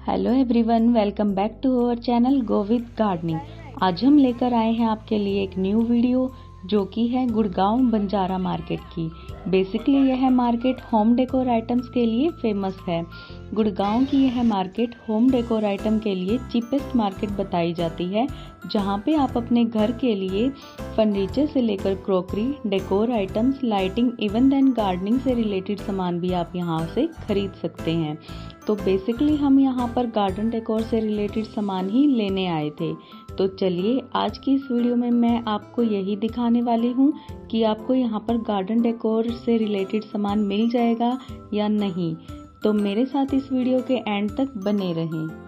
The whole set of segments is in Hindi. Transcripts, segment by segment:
Hello everyone, welcome back to our channel go with gardening. आज हम लेकर आए हैं आपके लिए एक न्यू वीडियो जो कि है गुड़गांव बंजारा मार्केट की। बेसिकली यह मार्केट होम डेकोर आइटम्स के लिए फेमस है। गुड़गांव की यह मार्केट होम डेकोर आइटम के लिए चीपेस्ट मार्केट बताई जाती है, जहां पे आप अपने घर के लिए फर्नीचर से लेकर crockery, decor items, lighting, even then gardening से रिलेटेड सामान भी आप यहां से खरीद सकते हैं। तो बेसिकली हम यहाँ पर गार्डन डेकोर से रिलेटेड सामान ही लेने आए थे। तो चलिए आज की इस वीडियो में मैं आपको यही दिखाने वाली हूँ कि आपको यहाँ पर गार्डन डेकोर से रिलेटेड सामान मिल जाएगा या नहीं। तो मेरे साथ इस वीडियो के एंड तक बने रहें।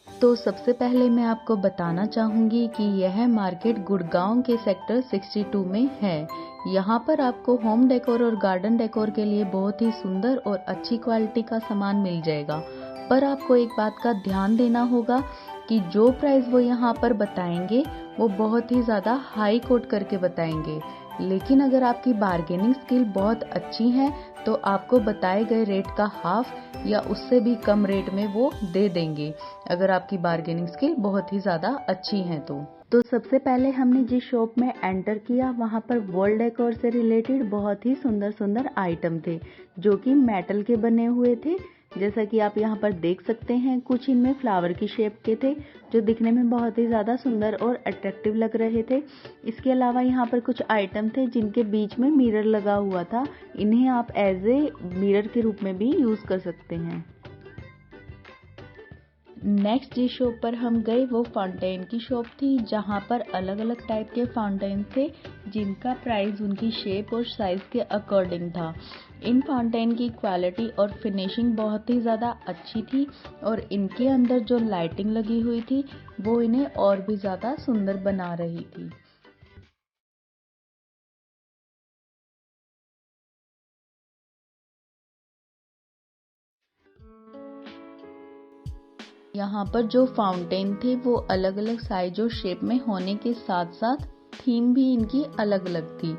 तो सबसे पहले मैं आपको बताना चाहूँगी कि यह मार्केट गुड़गांव के सेक्टर 62 में है। यहाँ पर आपको होम डेकोर और गार्डन डेकोर के लिए बहुत ही सुंदर और अच्छी क्वालिटी का सामान मिल जाएगा। पर आपको एक बात का ध्यान देना होगा कि जो प्राइस वो यहाँ पर बताएंगे वो बहुत ही ज़्यादा हाई कोट करके बताएंगे, लेकिन अगर आपकी बार्गेनिंग स्किल बहुत अच्छी है तो आपको बताए गए रेट का हाफ या उससे भी कम रेट में वो दे देंगे, अगर आपकी बार्गेनिंग स्किल बहुत ही ज़्यादा अच्छी है तो सबसे पहले हमने जिस शॉप में एंटर किया वहाँ पर वॉल डेकोर से रिलेटेड बहुत ही सुंदर सुंदर आइटम थे जो कि मेटल के बने हुए थे। जैसा कि आप यहाँ पर देख सकते हैं, कुछ इनमें फ्लावर की शेप के थे जो दिखने में बहुत ही ज़्यादा सुंदर और अट्रैक्टिव लग रहे थे। इसके अलावा यहाँ पर कुछ आइटम थे जिनके बीच में मिरर लगा हुआ था। इन्हें आप एज ए मिरर के रूप में भी यूज़ कर सकते हैं। नेक्स्ट जिस शॉप पर हम गए वो फाउंटेन की शॉप थी, जहाँ पर अलग अलग टाइप के फाउंटेन थे जिनका प्राइस उनकी शेप और साइज़ के अकॉर्डिंग था। इन फाउंटेन की क्वालिटी और फिनिशिंग बहुत ही ज़्यादा अच्छी थी और इनके अंदर जो लाइटिंग लगी हुई थी वो इन्हें और भी ज़्यादा सुंदर बना रही थी। यहाँ पर जो फाउंटेन थे वो अलग अलग साइज और शेप में होने के साथ साथ थीम भी इनकी अलग अलग थी।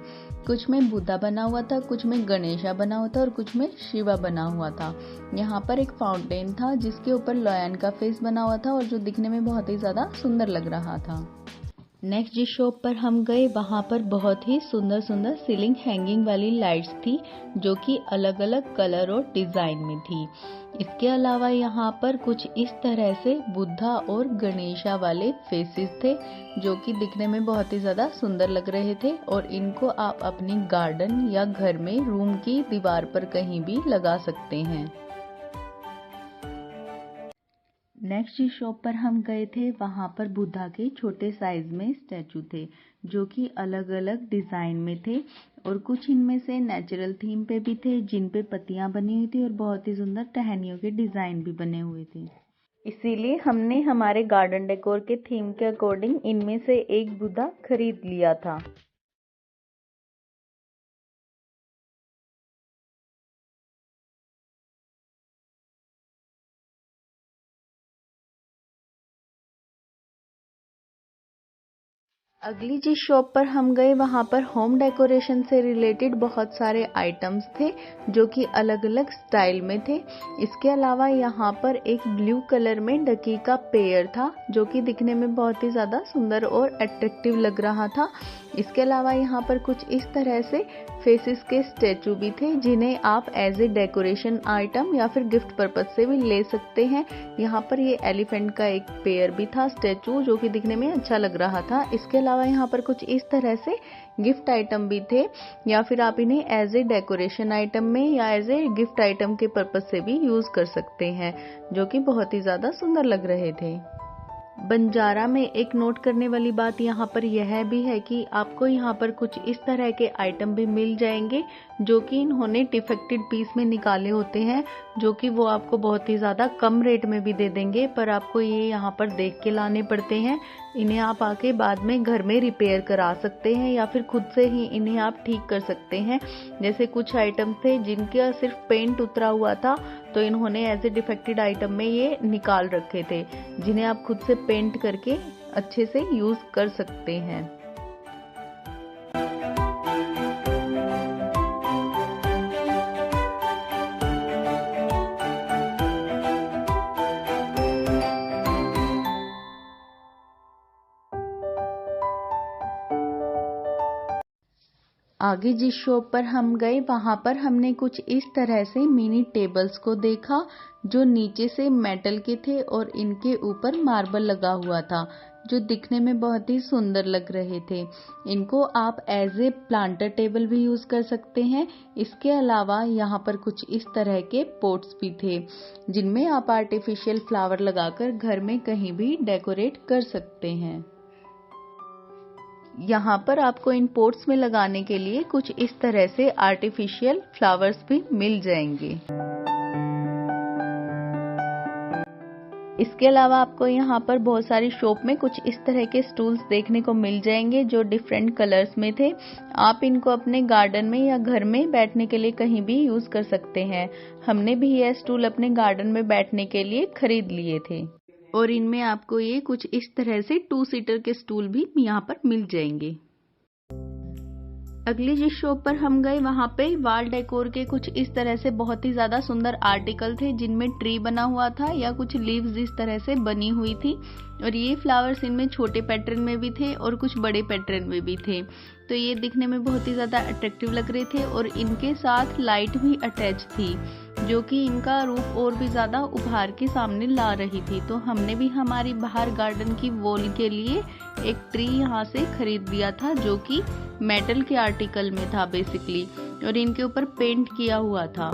कुछ में बुद्धा बना हुआ था, कुछ में गणेशा बना हुआ था और कुछ में शिवा बना हुआ था। यहाँ पर एक फाउंटेन था जिसके ऊपर लॉयन का फेस बना हुआ था और जो दिखने में बहुत ही ज़्यादा सुंदर लग रहा था। नेक्स्ट जिस शॉप पर हम गए वहाँ पर बहुत ही सुंदर सुंदर सीलिंग हैंगिंग वाली लाइट्स थी जो कि अलग अलग कलर और डिज़ाइन में थी। इसके अलावा यहाँ पर कुछ इस तरह से बुद्धा और गणेशा वाले फेसेस थे जो कि दिखने में बहुत ही ज़्यादा सुंदर लग रहे थे और इनको आप अपनी गार्डन या घर में रूम की दीवार पर कहीं भी लगा सकते हैं। नेक्स्ट जिस शॉप पर हम गए थे वहाँ पर बुद्धा के छोटे साइज में स्टैचू थे जो कि अलग अलग डिज़ाइन में थे और कुछ इनमें से नेचुरल थीम पे भी थे जिन पे पत्तियाँ बनी हुई थी और बहुत ही सुंदर टहनियों के डिज़ाइन भी बने हुए थे। इसीलिए हमने हमारे गार्डन डेकोर के थीम के अकॉर्डिंग इनमें से एक बुद्धा खरीद लिया था। अगली जिस शॉप पर हम गए वहाँ पर होम डेकोरेशन से रिलेटेड बहुत सारे आइटम्स थे जो कि अलग अलग स्टाइल में थे। इसके अलावा यहाँ पर एक ब्लू कलर में डकी का पेयर था जो कि दिखने में बहुत ही ज़्यादा सुंदर और अट्रैक्टिव लग रहा था। इसके अलावा यहाँ पर कुछ इस तरह से फेसेस के स्टैचू भी थे जिन्हें आप एज ए डेकोरेशन आइटम या फिर गिफ्ट पर्पज से भी ले सकते हैं। यहाँ पर ये एलिफेंट का एक पेयर भी था स्टैचू जो कि दिखने में अच्छा लग रहा था। इसके अलावा यहाँ पर कुछ इस तरह से गिफ्ट आइटम भी थे या फिर आप इन्हें एज ए डेकोरेशन आइटम में या एज ए गिफ्ट आइटम के पर्पज से भी यूज़ कर सकते हैं जो कि बहुत ही ज़्यादा सुंदर लग रहे थे। बंजारा में एक नोट करने वाली बात यहाँ पर यह भी है कि आपको यहाँ पर कुछ इस तरह के आइटम भी मिल जाएंगे जो कि इन्होंने डिफेक्टेड पीस में निकाले होते हैं जो कि वो आपको बहुत ही ज़्यादा कम रेट में भी दे देंगे, पर आपको ये यहाँ पर देख के लाने पड़ते हैं। इन्हें आप आके बाद में घर में रिपेयर करा सकते हैं या फिर खुद से ही इन्हें आप ठीक कर सकते हैं। जैसे कुछ आइटम थे जिनका सिर्फ पेंट उतरा हुआ था तो इन्होंने एज ए डिफेक्टेड आइटम में ये निकाल रखे थे जिन्हें आप खुद से पेंट करके अच्छे से यूज़ कर सकते हैं। आगे जिस शॉप पर हम गए वहां पर हमने कुछ इस तरह से मिनी टेबल्स को देखा जो नीचे से मेटल के थे और इनके ऊपर मार्बल लगा हुआ था, जो दिखने में बहुत ही सुंदर लग रहे थे। इनको आप एज ए प्लांटर टेबल भी यूज कर सकते हैं। इसके अलावा यहाँ पर कुछ इस तरह के पोट्स भी थे जिनमें आप आर्टिफिशियल फ्लावर लगाकर घर में कहीं भी डेकोरेट कर सकते हैं। यहाँ पर आपको इन पोट्स में लगाने के लिए कुछ इस तरह से आर्टिफिशियल फ्लावर्स भी मिल जाएंगे। इसके अलावा आपको यहाँ पर बहुत सारी शॉप में कुछ इस तरह के स्टूल्स देखने को मिल जाएंगे जो डिफरेंट कलर्स में थे। आप इनको अपने गार्डन में या घर में बैठने के लिए कहीं भी यूज कर सकते हैं। हमने भी यह स्टूल अपने गार्डन में बैठने के लिए खरीद लिए थे और इनमें आपको ये कुछ इस तरह से 2 सीटर के स्टूल भी यहाँ पर मिल जाएंगे। अगली जिस शॉप पर हम गए वहाँ पे वॉल डेकोर के कुछ इस तरह से बहुत ही ज्यादा सुंदर आर्टिकल थे जिनमें ट्री बना हुआ था या कुछ लीव्स इस तरह से बनी हुई थी और ये फ्लावर्स इनमें छोटे पैटर्न में भी थे और कुछ बड़े पैटर्न में भी थे। तो ये दिखने में बहुत ही ज्यादा अट्रैक्टिव लग रहे थे और इनके साथ लाइट भी अटैच थी जो कि इनका रूप और भी ज्यादा उभार के सामने ला रही थी। तो हमने भी हमारी बाहर गार्डन की वॉल के लिए एक ट्री यहाँ से खरीद लिया था जो कि मेटल के आर्टिकल में था बेसिकली और इनके ऊपर पेंट किया हुआ था।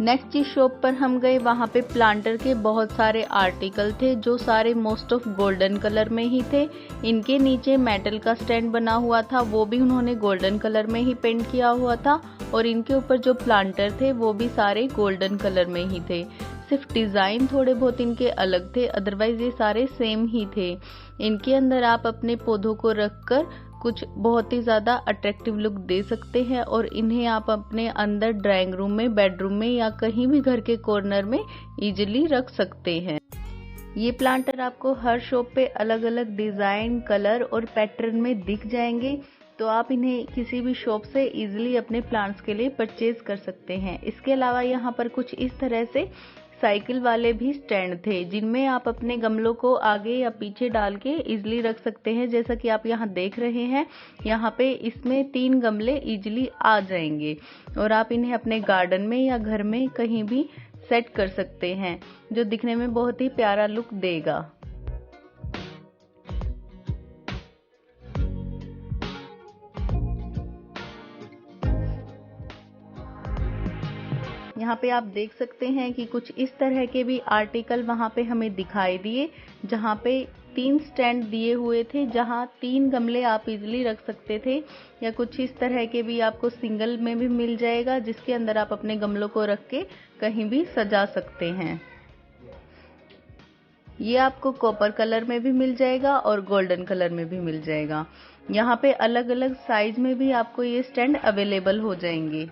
नेक्स्ट जिस शॉप पर हम गए वहाँ पे प्लांटर के बहुत सारे आर्टिकल थे जो सारे मोस्ट ऑफ गोल्डन कलर में ही थे। इनके नीचे मेटल का स्टैंड बना हुआ था, वो भी उन्होंने गोल्डन कलर में ही पेंट किया हुआ था और इनके ऊपर जो प्लांटर थे वो भी सारे गोल्डन कलर में ही थे। सिर्फ डिजाइन थोड़े बहुत इनके अलग थे, अदरवाइज ये सारे सेम ही थे। इनके अंदर आप अपने पौधों को रखकर कुछ बहुत ही ज्यादा अट्रैक्टिव लुक दे सकते हैं और इन्हें आप अपने अंदर ड्राइंग रूम में, बेडरूम में या कहीं भी घर के कॉर्नर में इजीली रख सकते हैं। ये प्लांटर आपको हर शॉप पे अलग अलग डिजाइन, कलर और पैटर्न में दिख जाएंगे, तो आप इन्हें किसी भी शॉप से इजीली अपने प्लांट्स के लिए परचेज कर सकते हैं। इसके अलावा यहाँ पर कुछ इस तरह से साइकिल वाले भी स्टैंड थे जिनमें आप अपने गमलों को आगे या पीछे डाल के इजीली रख सकते हैं। जैसा कि आप यहाँ देख रहे हैं, यहाँ पे इसमें 3 गमले इजीली आ जाएंगे और आप इन्हें अपने गार्डन में या घर में कहीं भी सेट कर सकते हैं जो दिखने में बहुत ही प्यारा लुक देगा। यहाँ पे आप देख सकते हैं कि कुछ इस तरह के भी आर्टिकल वहाँ पे हमें दिखाई दिए जहाँ पे 3 स्टैंड दिए हुए थे जहाँ 3 गमले आप इजीली रख सकते थे, या कुछ इस तरह के भी आपको सिंगल में भी मिल जाएगा जिसके अंदर आप अपने गमलों को रख के कहीं भी सजा सकते हैं। ये आपको कॉपर कलर में भी मिल जाएगा और गोल्डन कलर में भी मिल जाएगा। यहाँ पे अलग अलग साइज में भी आपको ये स्टैंड अवेलेबल हो जाएंगे।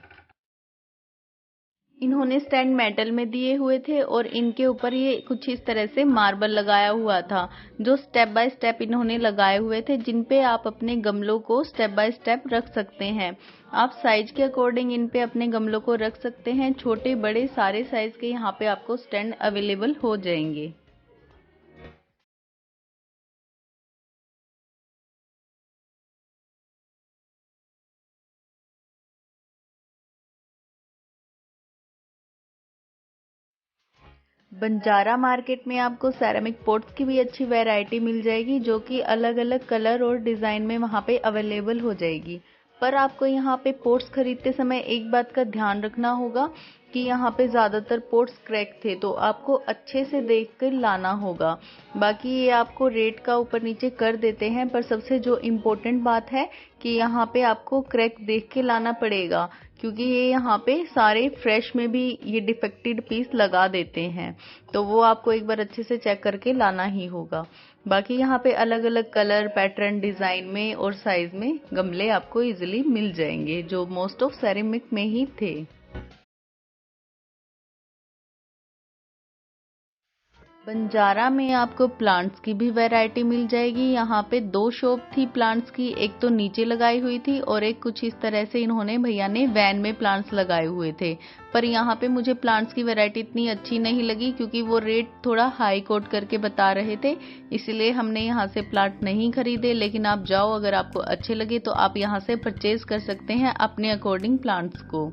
इन्होंने स्टैंड मेटल में दिए हुए थे और इनके ऊपर ये कुछ इस तरह से मार्बल लगाया हुआ था जो स्टेप बाय स्टेप इन्होंने लगाए हुए थे जिन पे आप अपने गमलों को स्टेप बाय स्टेप रख सकते हैं। आप साइज के अकॉर्डिंग इन पे अपने गमलों को रख सकते हैं। छोटे बड़े सारे साइज के यहाँ पे आपको स्टैंड अवेलेबल हो जाएंगे। बंजारा मार्केट में आपको सेरेमिक पॉट्स की भी अच्छी वैरायटी मिल जाएगी जो कि अलग अलग कलर और डिजाइन में वहाँ पे अवेलेबल हो जाएगी। पर आपको यहाँ पे पॉट्स खरीदते समय एक बात का ध्यान रखना होगा कि यहाँ पे ज्यादातर पॉट्स क्रैक थे, तो आपको अच्छे से देख कर लाना होगा। बाकी ये आपको रेट का ऊपर नीचे कर देते हैं, पर सबसे जो इम्पोर्टेंट बात है कि यहाँ पे आपको क्रैक देख के लाना पड़ेगा क्योंकि ये यहाँ पे सारे फ्रेश में भी ये डिफेक्टेड पीस लगा देते हैं, तो वो आपको एक बार अच्छे से चेक करके लाना ही होगा। बाकी यहाँ पे अलग अलग कलर, पैटर्न, डिजाइन में और साइज में गमले आपको इजीली मिल जाएंगे जो मोस्ट ऑफ सेरेमिक में ही थे। बंजारा में आपको प्लांट्स की भी वैरायटी मिल जाएगी। यहाँ पे 2 शॉप थी प्लांट्स की, एक तो नीचे लगाई हुई थी और एक कुछ इस तरह से इन्होंने भैया ने वैन में प्लांट्स लगाए हुए थे। पर यहाँ पे मुझे प्लांट्स की वैरायटी इतनी अच्छी नहीं लगी क्योंकि वो रेट थोड़ा हाई कोट करके बता रहे थे, इसलिए हमने यहाँ से प्लांट नहीं खरीदे। लेकिन आप जाओ, अगर आपको अच्छे लगे तो आप यहाँ से परचेज कर सकते हैं अपने अकॉर्डिंग प्लांट्स को।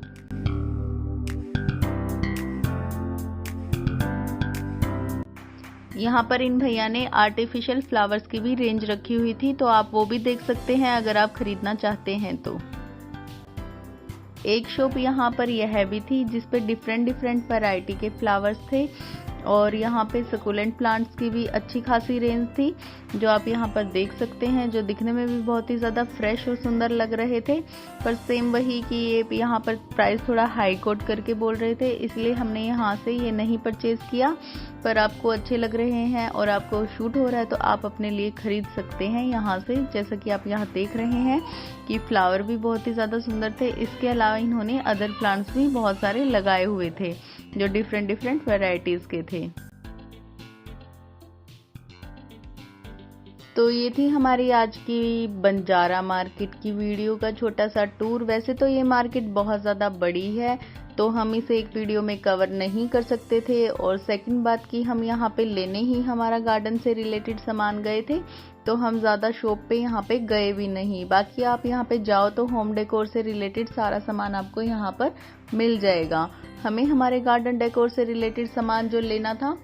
यहाँ पर इन भैया ने आर्टिफिशियल फ्लावर्स की भी रेंज रखी हुई थी, तो आप वो भी देख सकते हैं अगर आप खरीदना चाहते हैं तो। एक शॉप यहाँ पर यह भी थी जिसपे डिफरेंट वैरायटी के फ्लावर्स थे और यहाँ पे सकुलेंट प्लांट्स की भी अच्छी खासी रेंज थी, जो आप यहाँ पर देख सकते हैं, जो दिखने में भी बहुत ही ज़्यादा फ्रेश और सुंदर लग रहे थे। पर सेम वही कि ये यहाँ पर प्राइस थोड़ा हाई कोट करके बोल रहे थे, इसलिए हमने यहाँ से ये नहीं परचेज किया। पर आपको अच्छे लग रहे हैं और आपको शूट हो रहा है तो आप अपने लिए खरीद सकते हैं यहाँ से। जैसा कि आप यहाँ देख रहे हैं कि फ्लावर भी बहुत ही ज़्यादा सुंदर थे। इसके अलावा इन्होंने अदर प्लांट्स भी बहुत सारे लगाए हुए थे जो डिफरेंट वैरायटीज के थे। तो ये थी हमारी आज की बंजारा मार्केट की वीडियो का छोटा सा टूर। वैसे तो ये मार्केट बहुत ज़्यादा बड़ी है तो हम इसे एक वीडियो में कवर नहीं कर सकते थे, और सेकंड बात कि हम यहाँ पे लेने ही हमारा गार्डन से रिलेटेड सामान गए थे, तो हम ज़्यादा शॉप पे यहाँ पे गए भी नहीं। बाकी आप यहाँ पे जाओ तो होम डेकोर से रिलेटेड सारा सामान आपको यहाँ पर मिल जाएगा। हमें हमारे गार्डन डेकोर से रिलेटेड सामान जो लेना था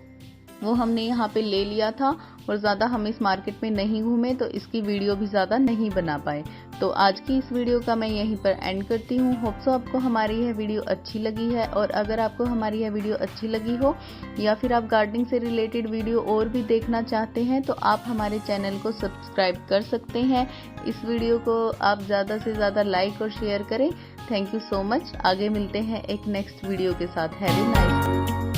वो हमने यहाँ पे ले लिया था, और ज़्यादा हम इस मार्केट में नहीं घूमे तो इसकी वीडियो भी ज़्यादा नहीं बना पाए। तो आज की इस वीडियो का मैं यहीं पर एंड करती हूँ। होप सो आपको हमारी यह वीडियो अच्छी लगी है, और अगर आपको हमारी यह वीडियो अच्छी लगी हो या फिर आप गार्डनिंग से रिलेटेड वीडियो और भी देखना चाहते हैं तो आप हमारे चैनल को सब्सक्राइब कर सकते हैं। इस वीडियो को आप ज़्यादा से ज़्यादा लाइक और शेयर करें। Thank you so much. आगे मिलते हैं एक नेक्स्ट वीडियो के साथ। Have a nice day.